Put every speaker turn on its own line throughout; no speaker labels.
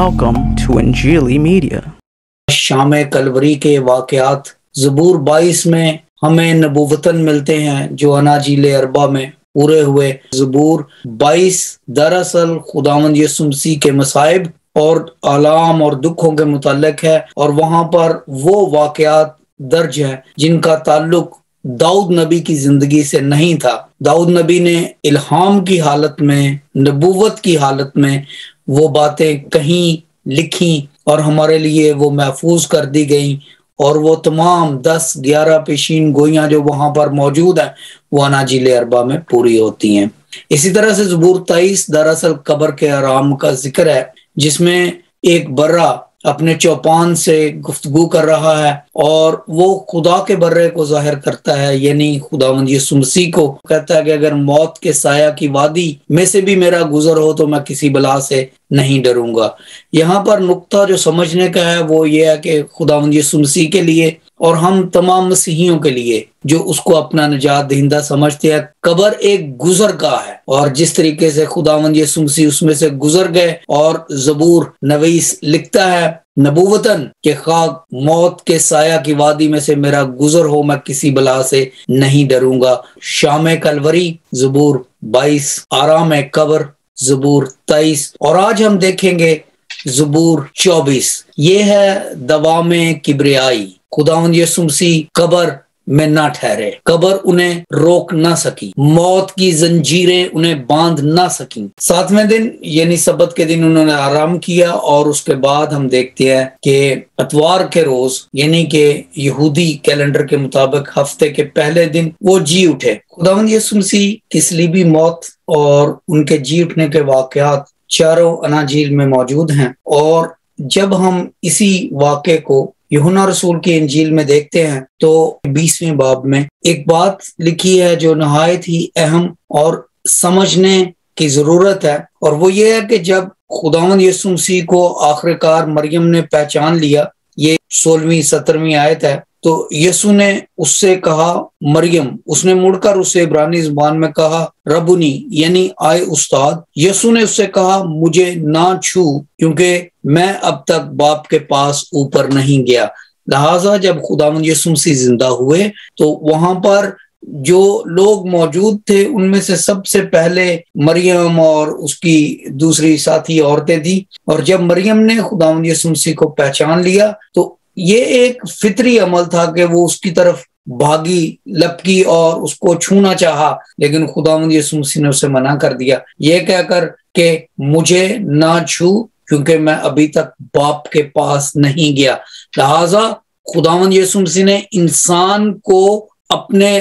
Welcome to Injili Media.
شام کلوری کے واقعات زبور 22 میں ہمیں نبوتاً ملتے ہیں جو اناجیل اربع میں پورے ہوئے۔ زبور 22 دراصل خداوند یسوع مسیح کے مصائب اور آلام اور دکھوں کے متعلق ہے، اور وہاں پر وہ واقعات درج ہیں جن کا تعلق داؤد نبی کی زندگی سے نہیں تھا۔ داؤد نبی نے الہام کی حالت میں، نبوت کی حالت میں وہ باتیں کہیں لکھی اور ہمارے لیے وہ محفوظ کر دی گئیں، اور وہ تمام 10-11 پیشین گوئیاں جو وہاں پر موجود ہیں وہ اناجیل اربع میں پوری ہوتی ہیں۔ اسی طرح سے زبور 23 دراصل قبر کے آرام کا ذکر ہے، جس میں ایک برہ اپنے چوپان سے گفتگو کر رہا ہے اور وہ خدا کے برے کو ظاہر کرتا ہے، یعنی خداوند یسوع مسیح کو کہتا ہے کہ اگر موت کے سایہ کی وادی میں سے بھی میرا گزر ہو تو میں کسی بلا سے نہیں ڈروں گا۔ یہاں پر نقطہ جو سمجھنے کا ہے وہ یہ ہے کہ خداوند یسوع مسیح کے لیے اور ہم تمام مسیحیوں کے لیے جو اس کو اپنا نجات دہندہ سمجھتے ہیں، قبر ایک گزر گاہ ہے، اور جس طریقے سے خداوند یسوع مسیح اس میں سے گزر گئے، اور زبور نویس لکھتا ہے نبوتاً کہ خاک موت کے سایہ کی وادی میں سے میرا گزر ہو، میں کسی بلا سے نہیں ڈروں گا۔ شام کلوری زبور 22، آرام قبر زبور 23، اور آج ہم دیکھیں گے زبور 24۔ یہ ہے دوام کبریائی۔ خداوند یسوع مسیح قبر میں نہ ٹھہرے، قبر انہیں روک نہ سکی، موت کی زنجیریں انہیں باندھ نہ سکیں۔ 7ویں دن یعنی سبت کے دن انہوں نے آرام کیا، اور اس کے بعد ہم دیکھتے ہیں کہ اتوار کے روز یعنی کہ یہودی کیلنڈر کے مطابق ہفتے کے پہلے دن وہ جی اٹھے۔ خداوند یسوع مسیح کی صلیبی موت اور ان کے جی اٹھنے کے واقعات چاروں اناجیل میں موجود ہیں، اور جب ہم اسی واقعے کو یوحنا رسول کی انجیل میں دیکھتے ہیں تو 20ویں باب میں ایک بات لکھی ہے جو نہایت ہی اہم اور سمجھنے کی ضرورت ہے، اور وہ یہ ہے کہ جب خداوند یسوع مسیح کو آخر کار مریم نے پہچان لیا، یہ 16-17 آیت ہے، تو یسوع نے اس سے کہا مریم، اس نے مڑ کر اسے عبرانی زبان میں کہا ربونی یعنی آئے استاد۔ یسوع نے اس سے کہا مجھے نہ چھو، کیونکہ میں اب تک باپ کے پاس اوپر نہیں گیا۔ لہٰذا جب خداوند یسوع مسیح زندہ ہوئے تو وہاں پر جو لوگ موجود تھے ان میں سے سب سے پہلے مریم اور اس کی دوسری ساتھی عورتیں تھیں، اور جب مریم نے خداوند یسوع مسیح کو پہچان لیا تو یہ ایک فطری عمل تھا کہ وہ اس کی طرف بھاگی، لپکی اور اس کو چھونا چاہا، لیکن خداوند یسوع مسیح نے اسے منع کر دیا، یہ کہہ کر کہ مجھے نہ چھو کیونکہ میں ابھی تک باپ کے پاس نہیں گیا۔ لہٰذا خداوند یسوع مسیح نے انسان کو اپنے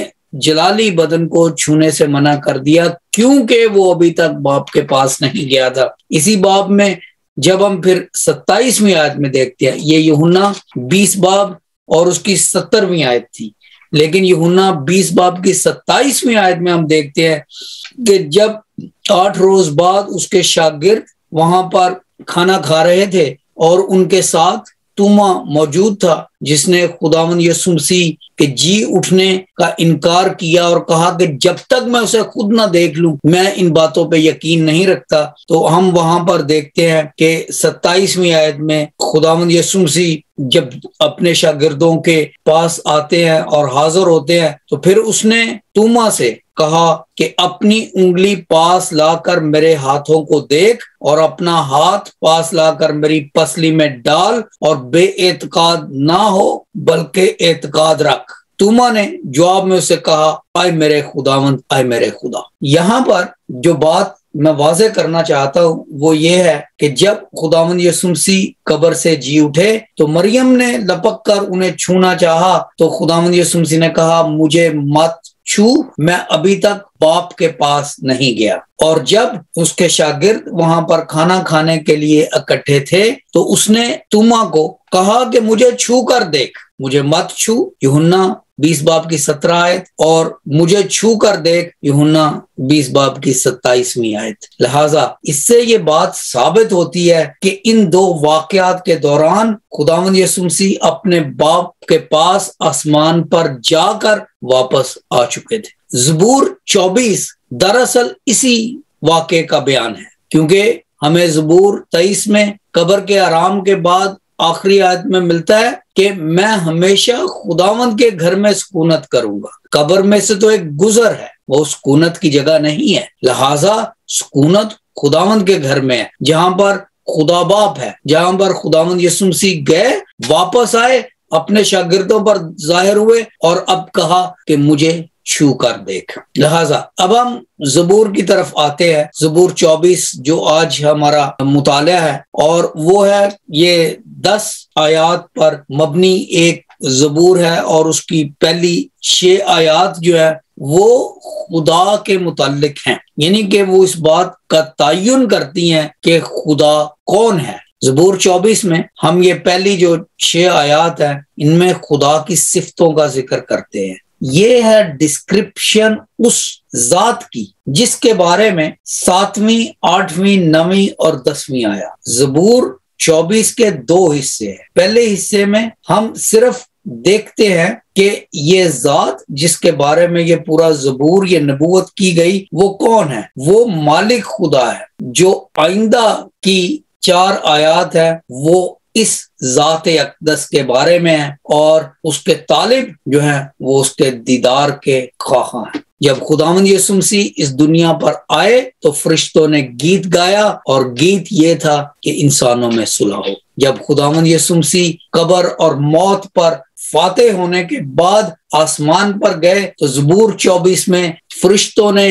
جلالی بدن کو چھونے سے منع کر دیا کیونکہ وہ ابھی تک باپ کے پاس نہیں گیا تھا۔ اسی باب میں جب ہم پھر 27ویں آیت میں دیکھتے ہیں، یہ یوحنا 20 باب اور اس کی 70ویں آیت تھی، لیکن یوحنا 20 باب کی 27ویں آیت میں ہم دیکھتے ہیں کہ جب 8 روز بعد اس کے شاگرد وہاں پر کھانا کھا رہے تھے اور ان کے ساتھ توما موجود تھا جس نے خداوند یسوع مسیح کے جی اٹھنے کا انکار کیا اور کہا کہ جب تک میں اسے خود نہ دیکھ لوں میں ان باتوں پہ یقین نہیں رکھتا۔ تو ہم وہاں پر دیکھتے ہیں کہ 27ویں آیت میں خداوند یسوع مسیح جب اپنے شاگردوں کے پاس آتے ہیں اور حاضر ہوتے ہیں تو پھر اس نے توما سے کہا کہ اپنی انگلی پاس لا کر میرے ہاتھوں کو دیکھ اور اپنا ہاتھ پاس لا کر میری پسلی میں ڈال اور بے اعتقاد نہ ہو بلکہ اعتقاد رکھ۔ توما نے جواب میں اسے کہا اے میرے خداوند، اے میرے خدا۔ یہاں پر جو بات میں واضح کرنا چاہتا ہوں وہ یہ ہے کہ جب خداوند یسوع مسیح قبر سے جی اٹھے تو مریم نے لپک کر انہیں چھونا چاہا، تو خداوند یسوع مسیح نے کہا مجھے مت چھو، میں ابھی تک باپ کے پاس نہیں گیا۔ اور جب اس کے شاگرد وہاں پر کھانا کھانے کے لیے اکٹھے تھے تو اس نے توما کو کہا کہ مجھے چھو کر دیکھ، مجھے مت چھو، یوحنا 20 باب کی 17 آیت، اور مجھے چھو کر دیکھ، یوحنا 20 باب کی 27ویں آیت۔ لہٰذا اس سے یہ بات ثابت ہوتی ہے کہ ان دو واقعات کے دوران خداوند یسوع مسیح اپنے باپ کے پاس آسمان پر جا کر واپس آ چکے تھے۔ زبور 24 دراصل اسی واقعے کا بیان ہے، کیونکہ ہمیں زبور 23 میں قبر کے آرام کے بعد آخری آیت میں ملتا ہے کہ میں ہمیشہ خداوند کے گھر میں سکونت کروں گا۔ قبر میں سے تو ایک گزر ہے، وہ سکونت کی جگہ نہیں ہے، لہٰذا سکونت خداوند کے گھر میں ہے، جہاں پر خدا باپ ہے، جہاں پر خداوند یسوع مسیح گئے، واپس آئے، اپنے شاگردوں پر ظاہر ہوئے اور اب کہا کہ مجھے چھو کر دیکھ۔ لہٰذا اب ہم زبور کی طرف آتے ہیں، زبور 24 جو آج ہمارا مطالعہ ہے، اور وہ ہے یہ 10 آیات پر مبنی ایک زبور ہے، اور اس کی پہلی 6 آیات جو ہے وہ خدا کے متعلق ہیں، یعنی کہ وہ اس بات کا تعین کرتی ہیں کہ خدا کون ہے۔ زبور 24 میں ہم یہ پہلی جو 6 آیات ہیں ان میں خدا کی صفتوں کا ذکر کرتے ہیں۔ یہ ہے ڈسکرپشن اس ذات کی جس کے بارے میں 7ویں، 8ویں، 9ویں اور 10ویں آیات۔ زبور 24 کے 2 حصے ہیں۔ پہلے حصے میں ہم صرف دیکھتے ہیں کہ یہ ذات جس کے بارے میں یہ پورا زبور، یہ نبوت کی گئی، وہ کون ہے؟ وہ مالک خدا ہے۔ جو آئندہ کی 4 آیات ہے وہ اس ذات اقدس کے بارے میں ہے، اور اس کے طالب جو ہیں وہ اس کے دیدار کے خواہاں ہیں۔ جب خداوند یسوع مسیح اس دنیا پر آئے تو فرشتوں نے گیت گایا، اور گیت یہ تھا کہ انسانوں میں صلح ہو۔ جب خداوند یسوع مسیح قبر اور موت پر فاتح ہونے کے بعد آسمان پر گئے تو زبور 24 میں فرشتوں نے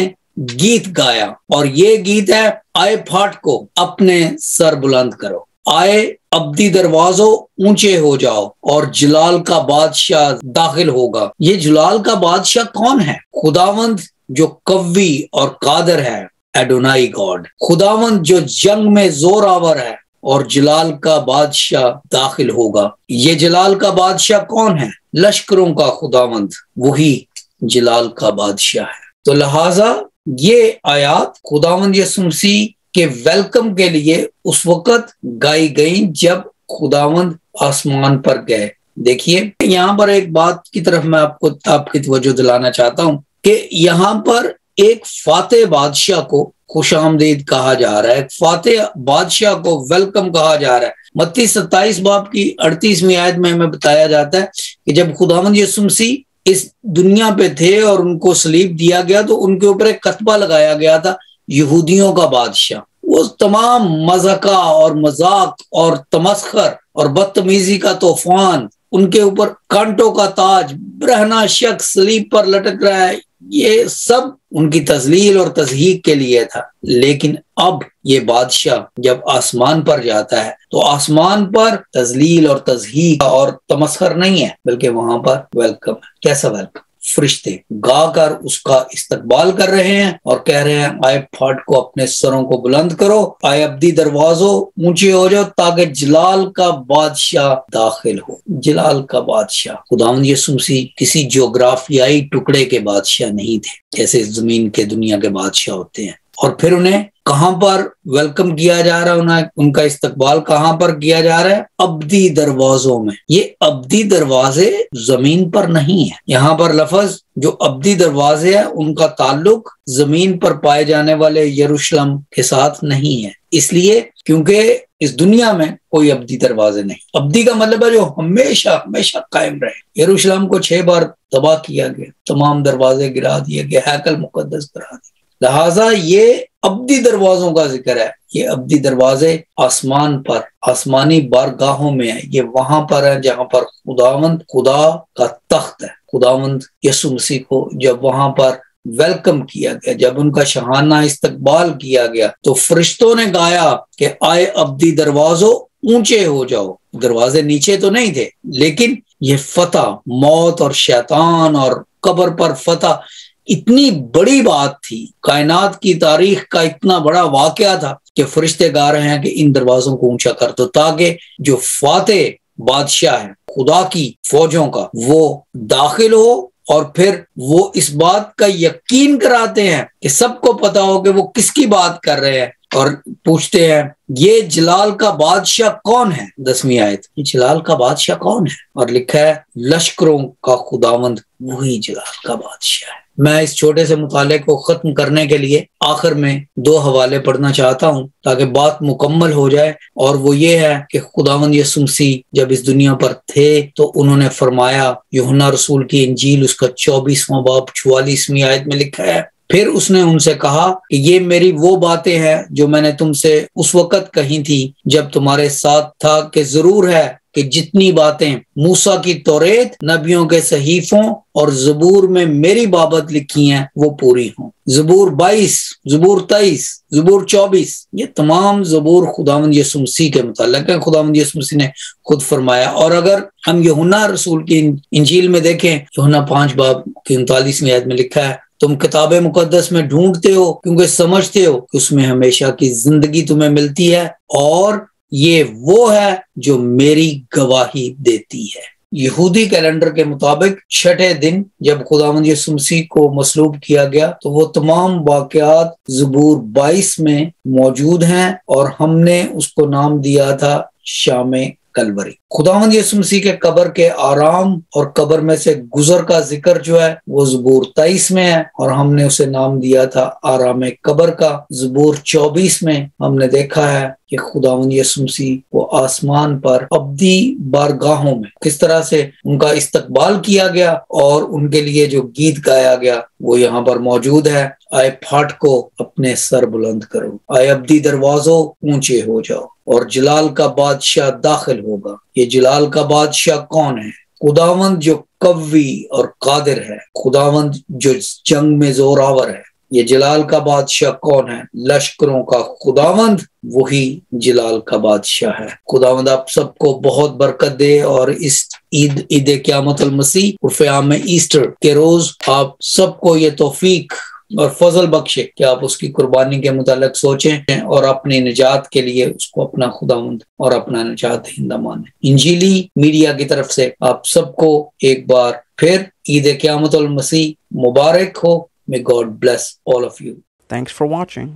گیت گایا، اور یہ گیت ہے، آئے پھاٹکو اپنے سر بلند کرو، آئے ابدی دروازوں اونچے ہو جاؤ، اور جلال کا بادشاہ داخل ہوگا۔ یہ جلال کا بادشاہ کون ہے؟ خداوند جو قوی اور قادر ہے، ایڈونائی گاڈ، خداوند جو جنگ میں زور آور ہے، اور جلال کا بادشاہ داخل ہوگا۔ یہ جلال کا بادشاہ کون ہے؟ لشکروں کا خداوند، وہی جلال کا بادشاہ ہے۔ تو لہٰذا یہ آیات خداوند یسوع مسیح کے ویلکم کے لیے اس وقت گائی گئیں جب خداوند آسمان پر گئے۔ دیکھیے یہاں پر ایک بات کی طرف میں آپ کی توجہ دلانا چاہتا ہوں کہ یہاں پر ایک فاتح بادشاہ کو خوش آمدید کہا جا رہا ہے، ایک فاتح بادشاہ کو ویلکم کہا جا رہا ہے۔ متی 27 باب کی 38ویں آیت میں ہمیں بتایا جاتا ہے کہ جب خداوند یسوع مسیح اس دنیا پہ تھے اور ان کو صلیب دیا گیا تو ان کے اوپر ایک کتبہ لگایا گیا تھا، یہودیوں کا بادشاہ۔ وہ تمام مذاق اور مذاق اور تمسخر اور بدتمیزی کا طوفان، ان کے اوپر کانٹوں کا تاج، برہنہ شخص صلیب پر لٹک رہا ہے، یہ سب ان کی تذلیل اور تضحیق کے لیے تھا۔ لیکن اب یہ بادشاہ جب آسمان پر جاتا ہے تو آسمان پر تذلیل اور تضحیق اور تمسخر نہیں ہے، بلکہ وہاں پر ویلکم ہے۔ کیسا ویلکم؟ فرشتے گا کر اس کا استقبال کر رہے ہیں اور کہہ رہے ہیں، آئے پھاٹ کو اپنے سروں کو بلند کرو، آئے ابدی دروازوں اونچے ہو جاؤ، تاکہ جلال کا بادشاہ داخل ہو۔ جلال کا بادشاہ خداوند یسوع مسیح کسی جغرافیائی ٹکڑے کے بادشاہ نہیں تھے جیسے زمین کے دنیا کے بادشاہ ہوتے ہیں۔ اور پھر انہیں کہاں پر ویلکم کیا جا رہا ہے؟ ان کا استقبال کہاں پر کیا جا رہا ہے؟ ابدی دروازوں میں۔ یہ ابدی دروازے زمین پر نہیں ہے۔ یہاں پر لفظ جو ابدی دروازے ہیں ان کا تعلق زمین پر پائے جانے والے یروشلم کے ساتھ نہیں ہے، اس لیے کیونکہ اس دنیا میں کوئی ابدی دروازے نہیں۔ ابدی کا مطلب ہے جو ہمیشہ ہمیشہ قائم رہے۔ یروشلم کو 6 بار تباہ کیا گیا، تمام دروازے گرا دیے گئے، ہیکل مقدس کرا دیا۔ لہٰذا یہ ابدی دروازوں کا ذکر ہے۔ یہ ابدی دروازے آسمان پر، آسمانی بارگاہوں میں ہیں، یہ وہاں پر ہے جہاں پر خداوند خدا کا تخت ہے۔ خداوند یسوع مسیح کو جب وہاں پر ویلکم کیا گیا، جب ان کا شاہانہ استقبال کیا گیا تو فرشتوں نے گایا کہ آئے ابدی دروازوں اونچے ہو جاؤ۔ دروازے نیچے تو نہیں تھے، لیکن یہ فتح، موت اور شیطان اور قبر پر فتح اتنی بڑی بات تھی، کائنات کی تاریخ کا اتنا بڑا واقعہ تھا کہ فرشتے گا رہے ہیں کہ ان دروازوں کو اونچا کر دو، تاکہ جو فاتح بادشاہ ہے خدا کی فوجوں کا وہ داخل ہو، اور پھر وہ اس بات کا یقین کراتے ہیں کہ سب کو پتا ہو کہ وہ کس کی بات کر رہے ہیں، اور پوچھتے ہیں یہ جلال کا بادشاہ کون ہے؟ 10ویں آیت، یہ جلال کا بادشاہ کون ہے؟ اور لکھا ہے لشکروں کا خداوند وہی جلال کا بادشاہ ہے۔ میں اس چھوٹے سے مطالعے کو ختم کرنے کے لیے آخر میں 2 حوالے پڑھنا چاہتا ہوں تاکہ بات مکمل ہو جائے، اور وہ یہ ہے کہ خداوند یسوع مسیح جب اس دنیا پر تھے تو انہوں نے فرمایا، یوحنا رسول کی انجیل اس کا 24واں باب 44ویں آیت میں لکھا ہے، پھر اس نے ان سے کہا کہ یہ میری وہ باتیں ہیں جو میں نے تم سے اس وقت کہی تھی جب تمہارے ساتھ تھا، کہ ضرور ہے کہ جتنی باتیں موسیٰ کی توریت، نبیوں کے صحیفوں اور زبور میں میری بابت لکھی ہیں وہ پوری ہوں۔ زبور 22، زبور 23، زبور 24، یہ تمام زبور خداوند یسوع مسیح کے متعلق ہے، خداوند یسوع مسیح نے خود فرمایا۔ اور اگر ہم یوحنا رسول کی انجیل میں دیکھیں، یوحنا 5 باب کی 39ویں آیت میں لکھا ہے، تم کتاب مقدس میں ڈھونڈتے ہو کیونکہ سمجھتے ہو کہ اس میں ہمیشہ کی زندگی تمہیں ملتی ہے، اور یہ وہ ہے جو میری گواہی دیتی ہے۔ یہودی کیلنڈر کے مطابق 6 دن جب خداوند یسوع مسیح کو مصلوب کیا گیا تو وہ تمام واقعات زبور 22 میں موجود ہیں، اور ہم نے اس کو نام دیا تھا شام کلوری۔ خداوند یسوع مسیح کے قبر کے آرام اور قبر میں سے گزر کا ذکر جو ہے وہ زبور 23 میں ہے، اور ہم نے اسے نام دیا تھا آرام قبر کا۔ زبور 24 میں ہم نے دیکھا ہے کہ خداوند یسوع مسیح وہ آسمان پر ابدی بارگاہوں میں کس طرح سے ان کا استقبال کیا گیا، اور ان کے لیے جو گیت گایا گیا وہ یہاں پر موجود ہے۔ آئے پھاٹ کو اپنے سر بلند کرو، آئے ابدی دروازوں اونچے ہو جاؤ، اور جلال کا بادشاہ داخل ہوگا۔ یہ جلال کا بادشاہ کون ہے؟ خداوند جو قوی اور قادر ہے، خداوند جو جنگ میں زور آور ہے۔ یہ جلال کا بادشاہ کون ہے؟ لشکروں کا خداوند وہی جلال کا بادشاہ ہے۔ خداوند آپ سب کو بہت برکت دے، اور اس عید قیامت المسیح عرف عام ایسٹر کے روز آپ سب کو یہ توفیق اور فضل بخشے کہ آپ اس کی قربانی کے متعلق سوچیں اور اپنی نجات کے لیے اس کو اپنا خداوند اور اپنا نجات دہندہ مانیں۔ انجیلی میڈیا کی طرف سے آپ سب کو ایک بار پھر عید قیامت المسیح مبارک ہو۔ May God bless all of you.
Thanks for watching.